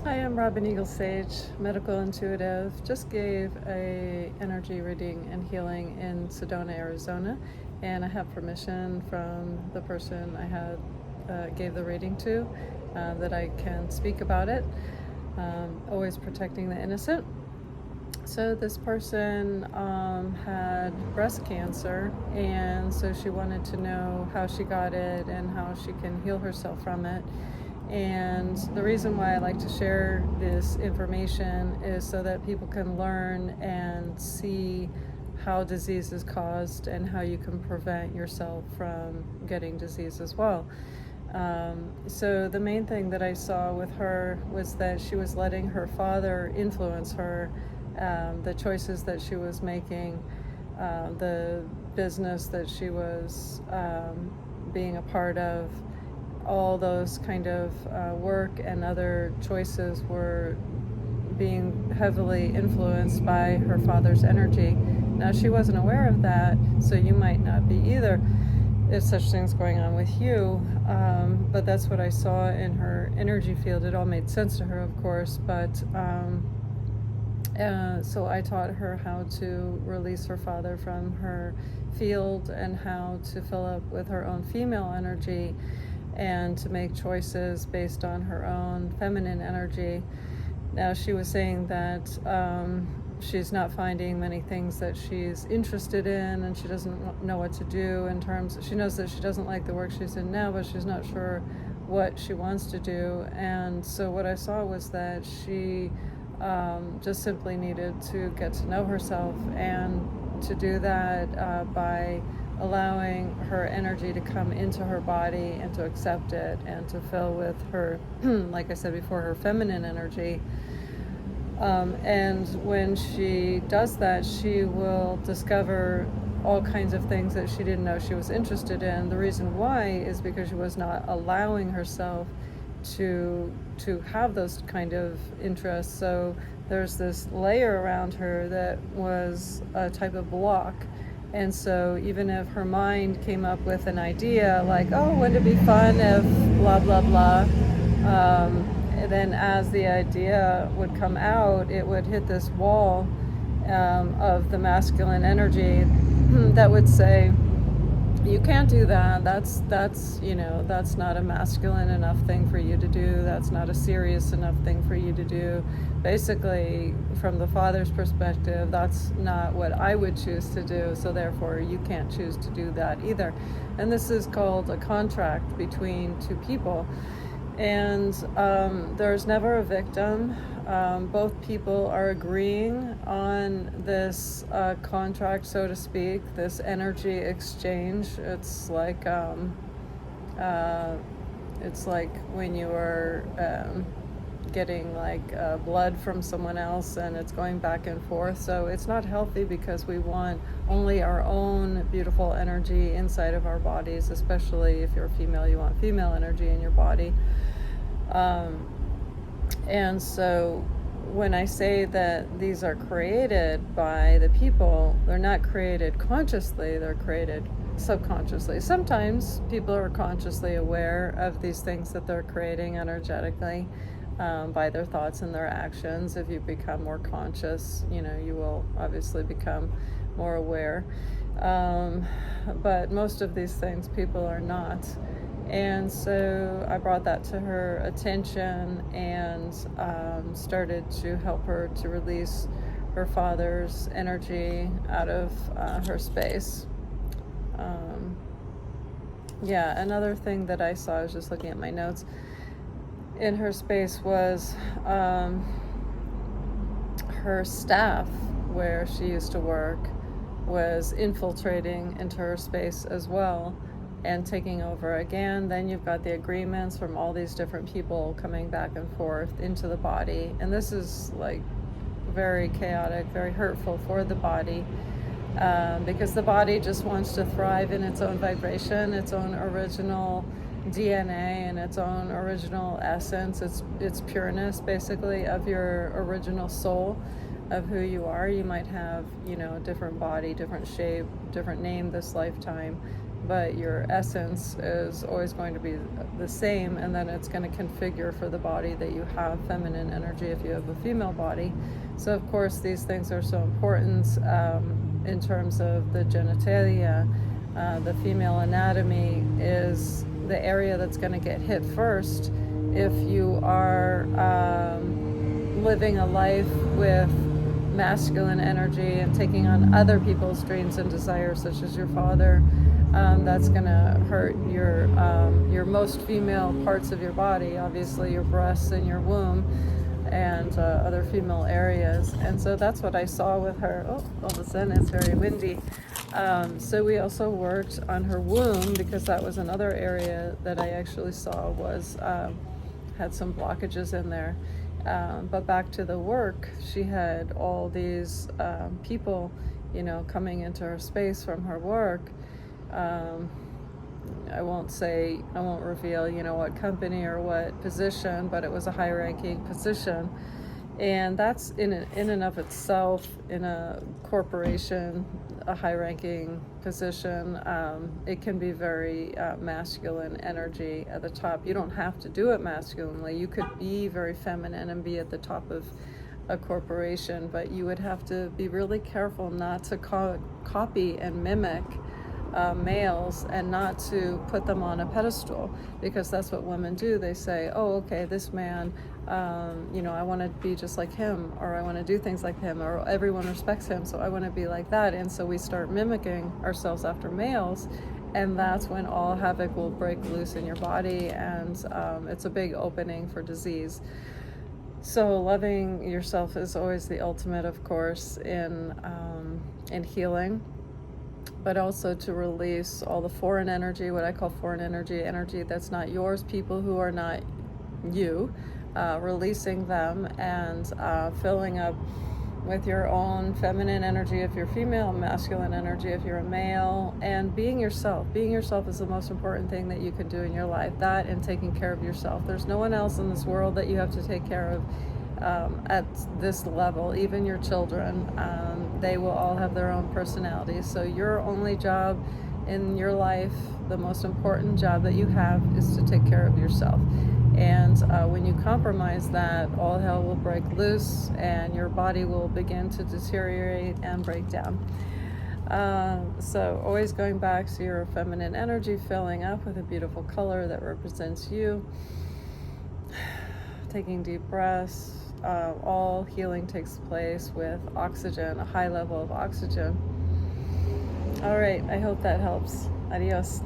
Hi, I'm Robin Eagle Sage, medical intuitive. Just gave a energy reading and healing in Sedona, Arizona, and I have permission from the person I had gave the reading to that I can speak about it. Always protecting the innocent. So this person had breast cancer, and so she wanted to know how she got it and how she can heal herself from it. And the reason why I like to share this information is so that people can learn and see how disease is caused and how you can prevent yourself from getting disease as well. So the main thing that I saw with her was that she was letting her father influence her, the choices that she was making, the business that she was being a part of. All those kind of work and other choices were being heavily influenced by her father's energy. Now, she wasn't aware of that, so you might not be either if such things going on with you. But that's what I saw in her energy field. It all made sense to her, of course, but so I taught her how to release her father from her field and how to fill up with her own female energy and to make choices based on her own feminine energy. Now, she was saying that she's not finding many things that she's interested in, and she doesn't know what to do in terms of, she knows that she doesn't like the work she's in now, but she's not sure what she wants to do. And so what I saw was that she just simply needed to get to know herself, and to do that by allowing her energy to come into her body and to accept it and to fill with her, like I said before, her feminine energy. And when she does that, she will discover all kinds of things that she didn't know she was interested in. The reason why is because she was not allowing herself to have those kind of interests. So there's this layer around her that was a type of block. And so even if her mind came up with an idea like, oh, wouldn't it be fun if blah, blah, blah, then as the idea would come out, it would hit this wall of the masculine energy that would say, you can't do that. That's not a masculine enough thing for you to do. That's not a serious enough thing for you to do. Basically, from the father's perspective, that's not what I would choose to do, so therefore you can't choose to do that either. And this is called a contract between two people. And there's never a victim. Both people are agreeing on this contract, so to speak, this energy exchange. It's like when you are getting blood from someone else and it's going back and forth. So it's not healthy because we want only our own beautiful energy inside of our bodies, especially if you're a female, you want female energy in your body. And so when I say that these are created by the people, they're not created consciously, they're created subconsciously. Sometimes people are consciously aware of these things that they're creating energetically by their thoughts and their actions. If you become more conscious, you will obviously become more aware. But most of these things people are not. And so I brought that to her attention and started to help her to release her father's energy out of her space. Another thing that I saw, I was just looking at my notes, in her space was her staff where she used to work was infiltrating into her space as well and taking over again. Then you've got the agreements from all these different people coming back and forth into the body, and this is very chaotic, very hurtful for the body, because the body just wants to thrive in its own vibration, its own original DNA, and its own original essence, its pureness, basically, of your original soul, of who you are. You might have, a different body, different shape, different name this lifetime, but your essence is always going to be the same, and then it's going to configure for the body that you have feminine energy if you have a female body. So of course these things are so important in terms of the genitalia. The female anatomy is the area that's going to get hit first if you are living a life with masculine energy and taking on other people's dreams and desires, such as your father. That's going to hurt your most female parts of your body, obviously your breasts and your womb, and other female areas. And so that's what I saw with her. Oh, all of a sudden it's very windy. So we also worked on her womb, because that was another area that I actually saw was had some blockages in there. But back to the work, she had all these people, coming into her space from her work. I won't reveal, what company or what position, but it was a high-ranking position. And that's in and of itself, in a corporation, a high-ranking position, it can be very masculine energy at the top. You don't have to do it masculinely. You could be very feminine and be at the top of a corporation, but you would have to be really careful not to copy and mimic males, and not to put them on a pedestal, because that's what women do. They say, oh, okay, this man, I want to be just like him, or I want to do things like him, or everyone respects him, so I want to be like that. And so we start mimicking ourselves after males, and that's when all havoc will break loose in your body, and it's a big opening for disease. So loving yourself is always the ultimate, of course, in healing, but also to release all the foreign energy, what I call foreign energy that's not yours, people who are not you, releasing them, and filling up with your own feminine energy if you're female, masculine energy if you're a male, and being yourself. Being yourself is the most important thing that you can do in your life, that and taking care of yourself. There's no one else in this world that you have to take care of at this level. Even your children, they will all have their own personalities. So your only job in your life, the most important job that you have, is to take care of yourself. And when you compromise that, all hell will break loose, and your body will begin to deteriorate and break down. So always going back to your feminine energy, filling up with a beautiful color that represents you. Taking deep breaths. All healing takes place with oxygen, a high level of oxygen. All right, I hope that helps. Adios.